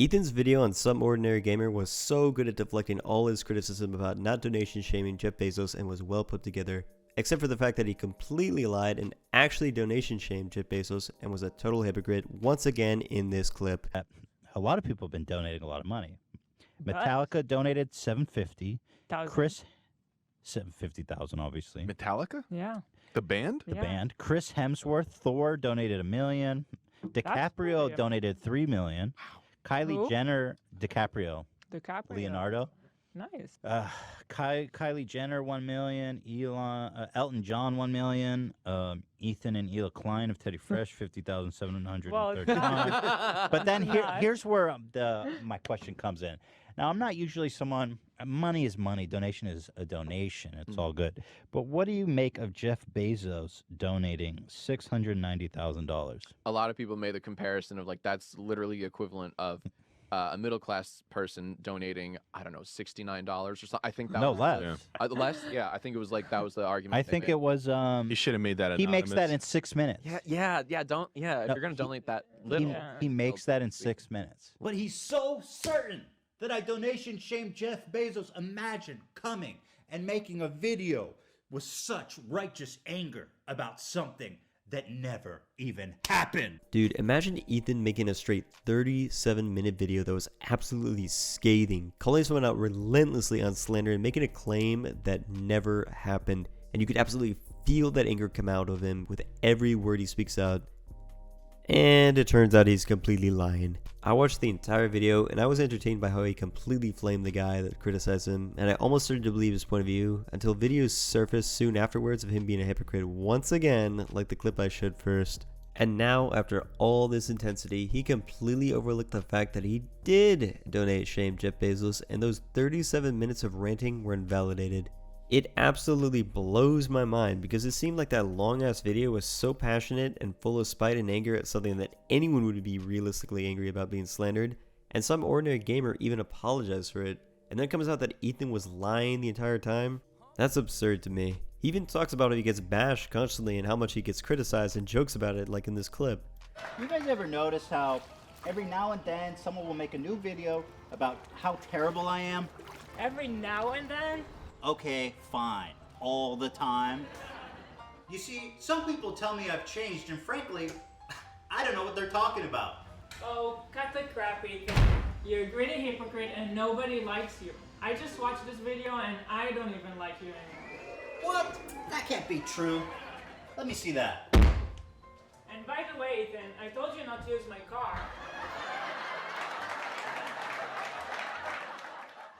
Ethan's video on Some Ordinary Gamer was so good at deflecting all his criticism about not donation shaming Jeff Bezos and was well put together, except for the fact that he completely lied and actually donation shamed Jeff Bezos and was a total hypocrite once again in this clip. A lot of people have been donating a lot of money. Metallica donated $750,000. Chris, $750,000, obviously. Metallica? Yeah. The band? The band. Chris Hemsworth, Thor donated $1 million. DiCaprio cool, donated $3 million. Kylie Who? Jenner, DiCaprio. Leonardo. Nice. Kylie Jenner, $1 million. Elton John, $1 million. Ethan and Ela Klein of Teddy Fresh, $50,731. Well, but then here's where my question comes in. Now, I'm not usually someone. Money is money. Donation is a donation. It's all good. But what do you make of Jeff Bezos donating $690,000? A lot of people made the comparison of like that's literally equivalent of a middle class person donating, I don't know, $69 or something. I think that No, was less. Less. Yeah, I think it was like that was the argument. I think it was. He should have made that anonymous. He makes that in 6 minutes. Yeah. If you're gonna donate that little, He makes that in 6 minutes. But he's so certain that I donation shamed Jeff Bezos. Imagine coming and making a video with such righteous anger about something that never even happened. Dude, imagine Ethan making a straight 37-minute video that was absolutely scathing, calling someone out relentlessly on slander and making a claim that never happened. And you could absolutely feel that anger come out of him with every word he speaks out. And it turns out he's completely lying. I watched the entire video and I was entertained by how he completely flamed the guy that criticized him, and I almost started to believe his point of view until videos surfaced soon afterwards of him being a hypocrite once again, like the clip I showed first. And now, after all this intensity, he completely overlooked the fact that he did donate shame Jeff Bezos, and those 37 minutes of ranting were invalidated. It absolutely blows my mind because it seemed like that long ass video was so passionate and full of spite and anger at something that anyone would be realistically angry about being slandered, and Some Ordinary Gamer even apologized for it, and then it comes out that Ethan was lying the entire time. That's absurd to me. He even talks about how he gets bashed constantly and how much he gets criticized and jokes about it, like in this clip. You guys ever notice how every now and then someone will make a new video about how terrible I am? Every now and then? Okay, fine. All the time. You see, some people tell me I've changed, and frankly, I don't know what they're talking about. Oh, cut the crap, Ethan. You're a gritty hypocrite and nobody likes you. I just watched this video and I don't even like you anymore. What? That can't be true. Let me see that. And by the way, Ethan, I told you not to use my car.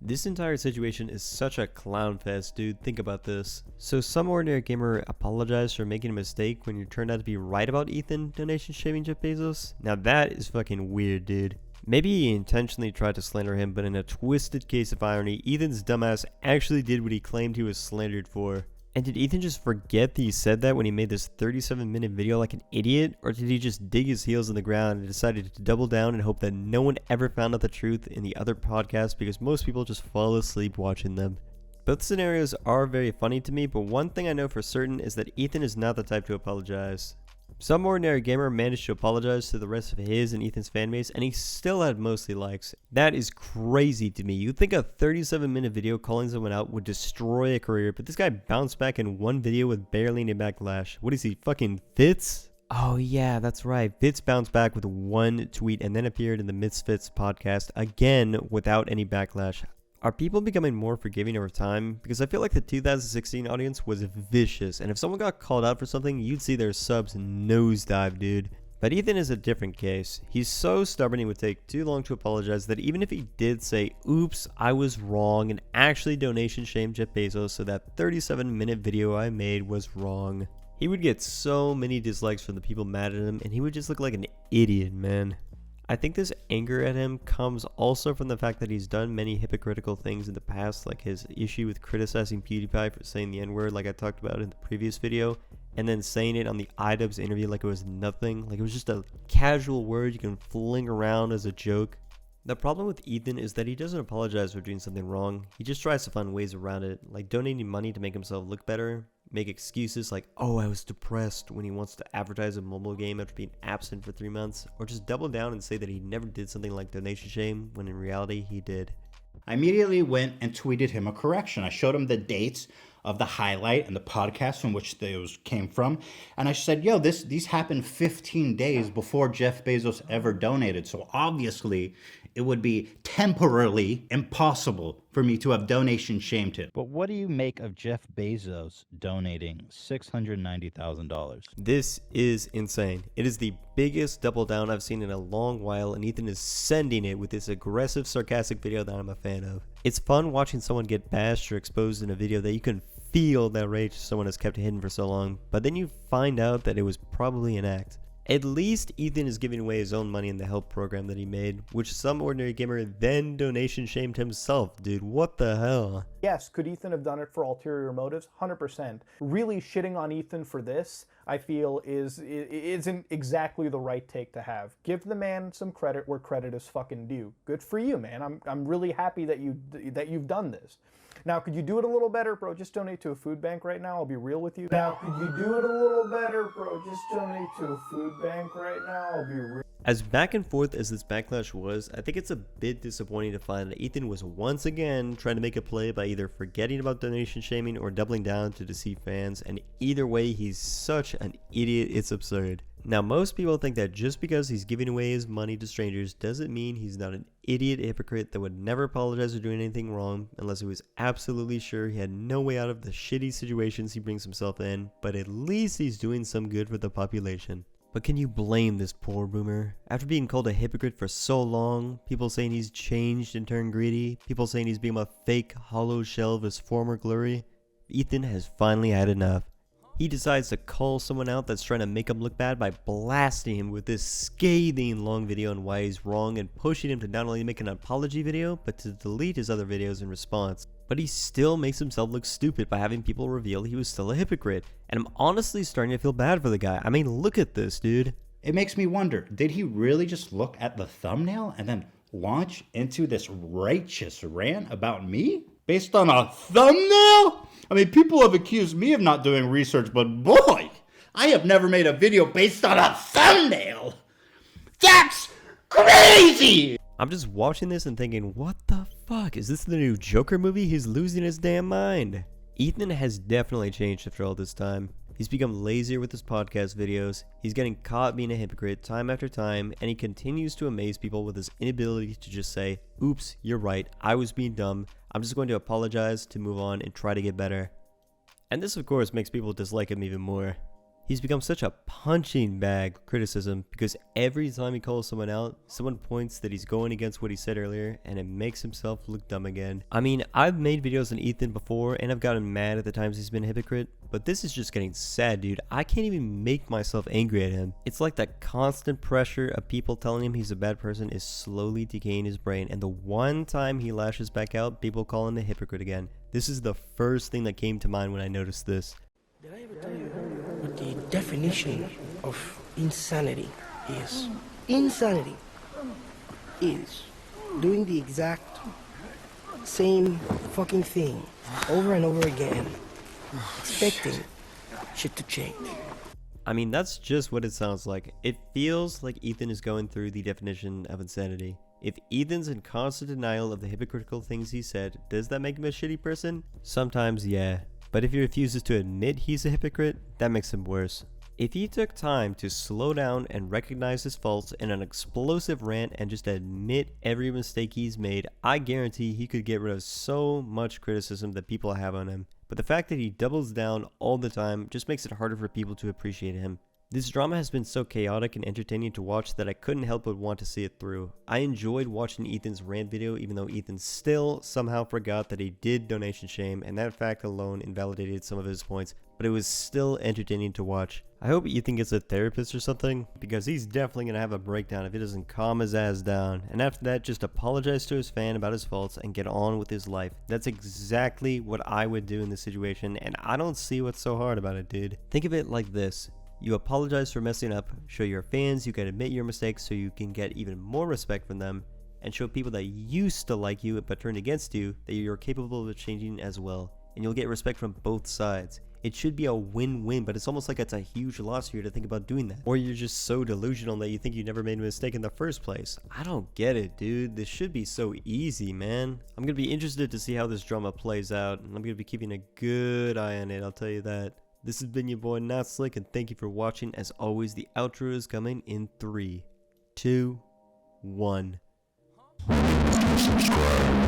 This entire situation is such a clown fest, dude. Think about this. So Some Ordinary Gamer apologized for making a mistake when you turned out to be right about Ethan donation shaming Jeff Bezos? Now that is fucking weird, dude. Maybe he intentionally tried to slander him, but in a twisted case of irony, Ethan's dumbass actually did what he claimed he was slandered for. And did Ethan just forget that he said that when he made this 37-minute video like an idiot? Or did he just dig his heels in the ground and decided to double down and hope that no one ever found out the truth in the other podcasts because most people just fall asleep watching them? Both scenarios are very funny to me, but one thing I know for certain is that Ethan is not the type to apologize. Some Ordinary Gamer managed to apologize to the rest of his and Ethan's fanbase, and he still had mostly likes. That is crazy to me. You'd think a 37-minute video calling someone out would destroy a career, but this guy bounced back in one video with barely any backlash. What is he, fucking Fitz? Oh yeah, that's right. Fitz bounced back with one tweet and then appeared in the Misfits podcast again without any backlash. Are people becoming more forgiving over time? Because I feel like the 2016 audience was vicious, and if someone got called out for something, you'd see their subs nosedive, dude. But Ethan is a different case. He's so stubborn he would take too long to apologize that even if he did say, oops, I was wrong, and actually donation shamed Jeff Bezos, so that 37-minute video I made was wrong, he would get so many dislikes from the people mad at him, and he would just look like an idiot, man. I think this anger at him comes also from the fact that he's done many hypocritical things in the past, like his issue with criticizing PewDiePie for saying the N-word like I talked about in the previous video, and then saying it on the iDubbbz interview like it was nothing, like it was just a casual word you can fling around as a joke. The problem with Ethan is that he doesn't apologize for doing something wrong. He just tries to find ways around it, like donating money to make himself look better, make excuses like, oh, I was depressed, when he wants to advertise a mobile game after being absent for 3 months, or just double down and say that he never did something like donation shame, when in reality he did. I immediately went and tweeted him a correction. I showed him the dates of the highlight and the podcast from which those came from. And I said, yo, these happened 15 days before Jeff Bezos ever donated. So obviously it would be temporarily impossible for me to have donation shamed him. But what do you make of Jeff Bezos donating $690,000? This is insane. It is the biggest double down I've seen in a long while, and Ethan is sending it with this aggressive, sarcastic video that I'm a fan of. It's fun watching someone get bashed or exposed in a video that you can feel that rage someone has kept hidden for so long, but then you find out that it was probably an act. At least Ethan is giving away his own money in the help program that he made, which some ordinary gamer then donation shamed himself. Dude, what the hell? Yes, could Ethan have done it for ulterior motives? 100%. Really shitting on Ethan for this, I feel, isn't exactly the right take to have. Give the man some credit where credit is fucking due. Good for you, man. I'm really happy that you've done this. Now, could you do it a little better, bro? Just donate to a food bank right now. I'll be real with you. Now, could you do it a little better, bro? Just donate to a food bank right now. I'll be real. As back and forth as this backlash was, I think it's a bit disappointing to find that Ethan was once again trying to make a play by either forgetting about donation shaming or doubling down to deceive fans, and either way, he's such an idiot, it's absurd. Now, most people think that just because he's giving away his money to strangers doesn't mean he's not an idiot hypocrite that would never apologize for doing anything wrong unless he was absolutely sure he had no way out of the shitty situations he brings himself in, but at least he's doing some good for the population. But can you blame this poor boomer? After being called a hypocrite for so long, people saying he's changed and turned greedy, people saying he's become a fake hollow shell of his former glory, Ethan has finally had enough. He decides to call someone out that's trying to make him look bad by blasting him with this scathing long video on why he's wrong and pushing him to not only make an apology video, but to delete his other videos in response. But he still makes himself look stupid by having people reveal he was still a hypocrite. And I'm honestly starting to feel bad for the guy. I mean, look at this, dude. It makes me wonder, did he really just look at the thumbnail and then launch into this righteous rant about me? Based on a thumbnail? I mean, people have accused me of not doing research, but boy, I have never made a video based on a thumbnail. That's crazy! I'm just watching this and thinking, what the fuck? Is this the new Joker movie? He's losing his damn mind. Ethan has definitely changed after all this time. He's become lazier with his podcast videos, he's getting caught being a hypocrite time after time, and he continues to amaze people with his inability to just say, oops, you're right, I was being dumb, I'm just going to apologize, to move on and try to get better. And this of course makes people dislike him even more. He's become such a punching bag of criticism because every time he calls someone out, someone points that he's going against what he said earlier, and it makes himself look dumb again. I mean, I've made videos on Ethan before and I've gotten mad at the times he's been a hypocrite, but this is just getting sad, dude. I can't even make myself angry at him. It's like that constant pressure of people telling him he's a bad person is slowly decaying his brain, and the one time he lashes back out, people call him a hypocrite again. This is the first thing that came to mind when I noticed this. Did I ever tell you what the definition of insanity is? Insanity is doing the exact same fucking thing over and over again, expecting shit to change. I mean, that's just what it sounds like. It feels like Ethan is going through the definition of insanity. If Ethan's in constant denial of the hypocritical things he said, does that make him a shitty person? Sometimes, yeah. But if he refuses to admit he's a hypocrite, that makes him worse. If he took time to slow down and recognize his faults in an explosive rant and just admit every mistake he's made, I guarantee he could get rid of so much criticism that people have on him. But the fact that he doubles down all the time just makes it harder for people to appreciate him. This drama has been so chaotic and entertaining to watch that I couldn't help but want to see it through. I enjoyed watching Ethan's rant video, even though Ethan still somehow forgot that he did donation shame, and that fact alone invalidated some of his points, but it was still entertaining to watch. I hope Ethan gets a therapist or something, because he's definitely going to have a breakdown if he doesn't calm his ass down, and after that just apologize to his fan about his faults and get on with his life. That's exactly what I would do in this situation, and I don't see what's so hard about it, dude. Think of it like this. You apologize for messing up, show your fans you can admit your mistakes so you can get even more respect from them, and show people that used to like you but turned against you that you're capable of changing as well. And you'll get respect from both sides. It should be a win-win, but it's almost like it's a huge loss for you to think about doing that. Or you're just so delusional that you think you never made a mistake in the first place. I don't get it, dude. This should be so easy, man. I'm gonna be interested to see how this drama plays out, and I'm gonna be keeping a good eye on it, I'll tell you that. This has been your boy Not Slick, and thank you for watching. As always, the outro is coming in 3, 2, 1. Subscribe.